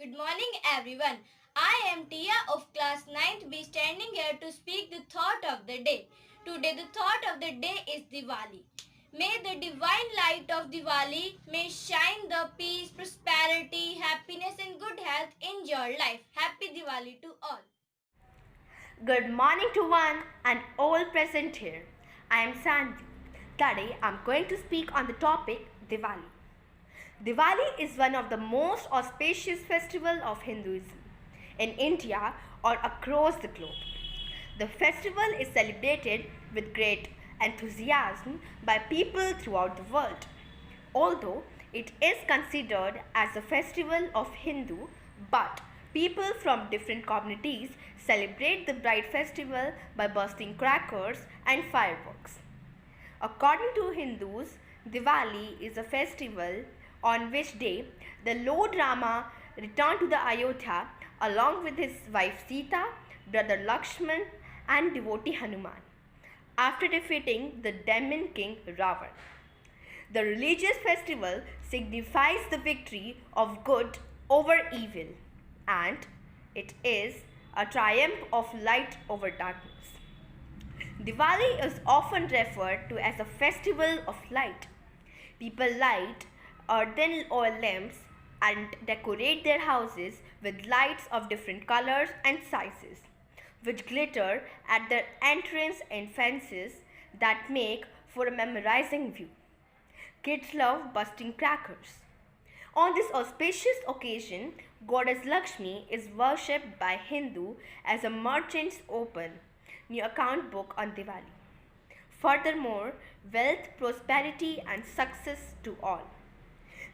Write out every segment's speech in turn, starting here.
Good morning, everyone. I am Tia of class 9th B standing here to speak the thought of the day. Today, the thought of the day is Diwali. May the divine light of Diwali may shine the peace, prosperity, happiness, and good health in your life. Happy Diwali to all. Good morning to one and all present here. I am Sandy. Today I am going to speak on the topic Diwali. Diwali is one of the most auspicious festivals of Hinduism in India or across the globe. The festival is celebrated with great enthusiasm by people throughout the world. Although it is considered as a festival of Hindu, but people from different communities celebrate the bright festival by bursting crackers and fireworks. According to Hindus, Diwali is a festival on which day the Lord Rama returned to the Ayodhya along with his wife Sita, brother Lakshman, and devotee Hanuman after defeating the demon king Ravan. The religious festival signifies the victory of good over evil, and it is a triumph of light over darkness. Diwali is often referred to as a festival of light. People light earthen oil lamps and decorate their houses with lights of different colors and sizes, which glitter at their entrance and fences that make for a memorizing view. Kids love busting crackers. On this auspicious occasion, Goddess Lakshmi is worshipped by Hindu as a merchant's open new account book on Diwali. Furthermore, wealth, prosperity, and success to all.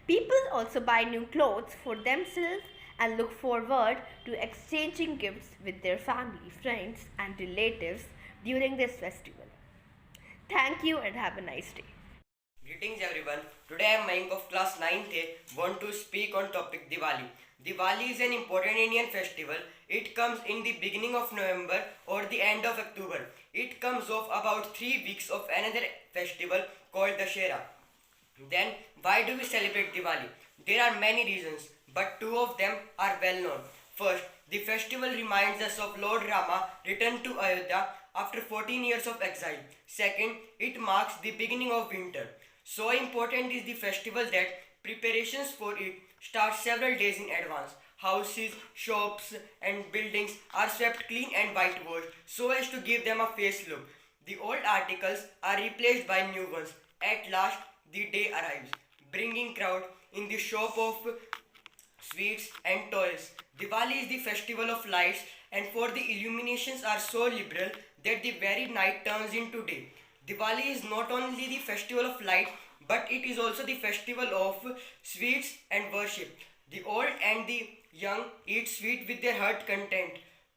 People also buy new clothes for themselves and look forward to exchanging gifts with their family, friends, and relatives during this festival. Thank you and have a nice day. Greetings everyone. Today I am Mayank of class 9th A want to speak on topic Diwali. Diwali is an important Indian festival. It comes in the beginning of November or the end of October. It comes off about 3 weeks of another festival called Dussehra. Then why do we celebrate Diwali? There are many reasons, but two of them are well known. First, the festival reminds us of Lord Rama returned to Ayodhya after 14 years of exile. Second, it marks the beginning of winter. So important is the festival that preparations for it start several days in advance. Houses, shops, and buildings are swept clean and whitewashed so as to give them a face look. The old articles are replaced by new ones. At last, the day arrives, bringing crowd in the shop of sweets and toys. Diwali is the festival of lights, and for the illuminations are so liberal that the very night turns into day. Diwali is not only the festival of light, but it is also the festival of sweets and worship. The old and the young eat sweet with their heart content.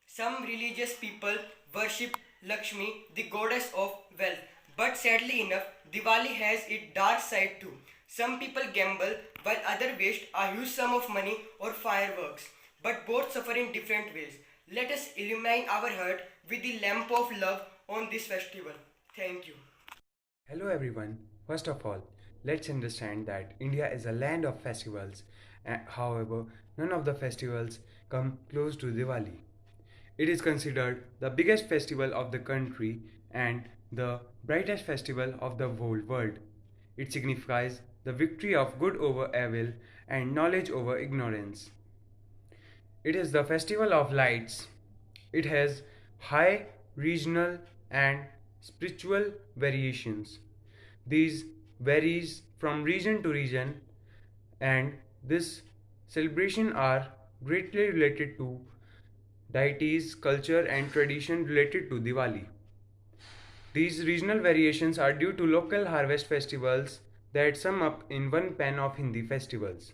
Some religious people worship Lakshmi, the goddess of wealth. But sadly enough, Diwali has its dark side too. Some people gamble while others waste a huge sum of money or fireworks. But both suffer in different ways. Let us illumine our heart with the lamp of love on this festival. Thank you. Hello everyone. First of all, let's understand that India is a land of festivals. However, none of the festivals come close to Diwali. It is considered the biggest festival of the country and the brightest festival of the whole world. It signifies the victory of good over evil and knowledge over ignorance. It is the festival of lights. It has high regional and spiritual variations. These varies from region to region, and this celebration are greatly related to deities, culture and tradition related to Diwali. These regional variations are due to local harvest festivals that sum up in one pan of Hindi festivals.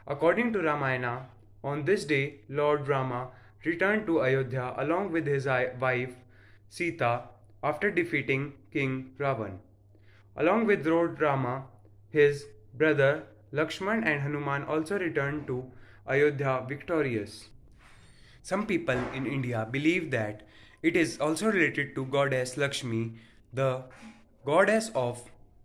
According to Ramayana, on this day Lord Rama returned to Ayodhya along with his wife Sita after defeating King Ravan. Along with Lord Rama, his brother Lakshman and Hanuman also returned to Ayodhya victorious. Some people in India believe that it is also related to goddess Lakshmi, the goddess of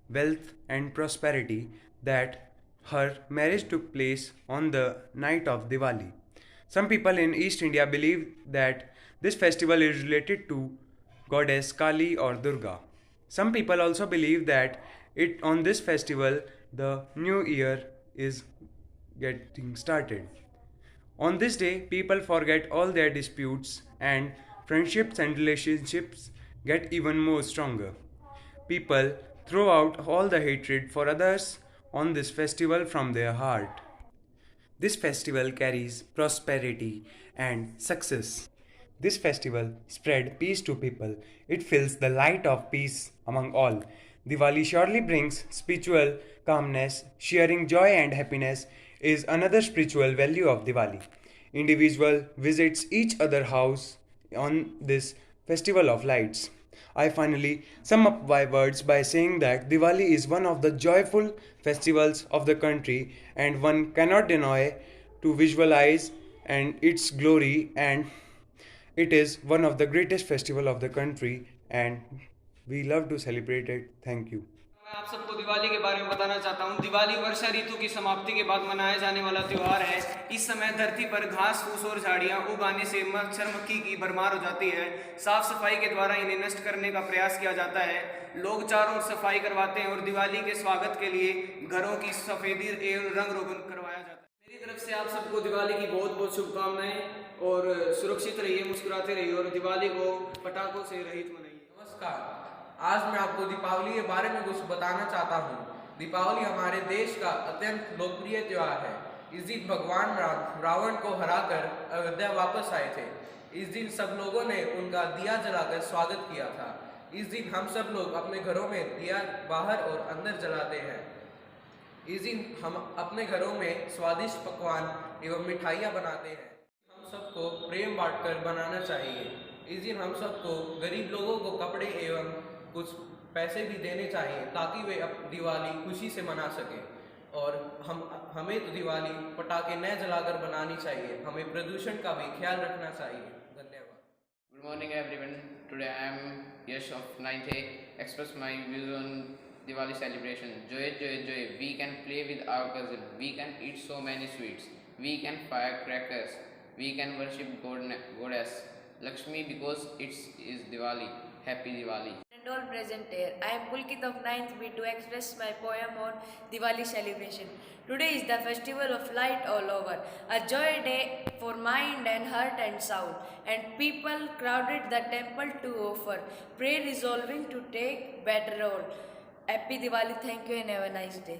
wealth and prosperity, that her marriage took place on the night of Diwali. Some people in East India believe that this festival is related to goddess Kali or Durga. Some people also believe that it on this festival the new year is getting started. On this day, people forget all their disputes and friendships and relationships get even more stronger. People throw out all the hatred for others on this festival from their heart. This festival carries prosperity and success. This festival spread peace to people. It fills the light of peace among all. Diwali surely brings spiritual calmness. Sharing joy and happiness is another spiritual value of Diwali. Individual visits each other house on this festival of lights. I finally sum up my words by saying that Diwali is one of the joyful festivals of the country and one cannot deny to visualize and its glory, and it is one of the greatest festival of the country and we love to celebrate it. Thank you. मैं आप सबको दिवाली के बारे में बताना चाहता हूँ। दिवाली वर्षा ऋतु की समाप्ति के बाद मनाया जाने वाला त्यौहार है। इस समय धरती पर घास फूस और झाड़ियाँ उग आने से मच्छर मक्खी की भरमार हो जाती है। साफ सफाई के द्वारा इन्हें नष्ट करने का प्रयास किया जाता है। लोग चारों ओर सफाई करवाते हैं और दिवाली के स्वागत के लिए घरों की सफेदी एवं रंग रोगन करवाया जाता है। मेरी तरफ से आप सबको दिवाली की बहुत बहुत शुभकामनाएं और सुरक्षित रहिए, मुस्कुराते रहिए और दिवाली को पटाखों से रहित मनाइए। नमस्कार, आज मैं आपको दीपावली के बारे में कुछ बताना चाहता हूँ। दीपावली हमारे देश का अत्यंत लोकप्रिय त्यौहार है। इस दिन भगवान राम रावण को हराकर अयोध्या वापस आए थे। इस दिन सब लोगों ने उनका दिया जलाकर स्वागत किया था। इस दिन हम सब लोग अपने घरों में दिया बाहर और अंदर जलाते हैं। इस दिन हम अपने घरों में स्वादिष्ट पकवान एवं मिठाइयाँ बनाते हैं। हम सबको प्रेम बांटकर बनाना चाहिए। इस दिन हम सबको गरीब लोगों को कपड़े एवं कुछ पैसे भी देने चाहिए ताकि वे दिवाली खुशी से मना सकें। और हमें तो दिवाली पटाखे न जलाकर बनानी चाहिए। हमें प्रदूषण का भी ख्याल रखना चाहिए। धन्यवाद। Good morning everyone. Today I am Yash of 9th A. Express my views on Diwali celebration. Joy, joy, joy. We can play with our cousin. We can eat so many sweets. We can fire crackers. We can worship goddess Lakshmi because it is Diwali. Happy Diwali. And all present here. I am Pulkit of 9th B to express my poem on Diwali celebration. Today is the festival of light all over, a joy day for mind and heart and soul, and people crowded the temple to offer prayer, resolving to take better role. Happy Diwali, thank you and have a nice day.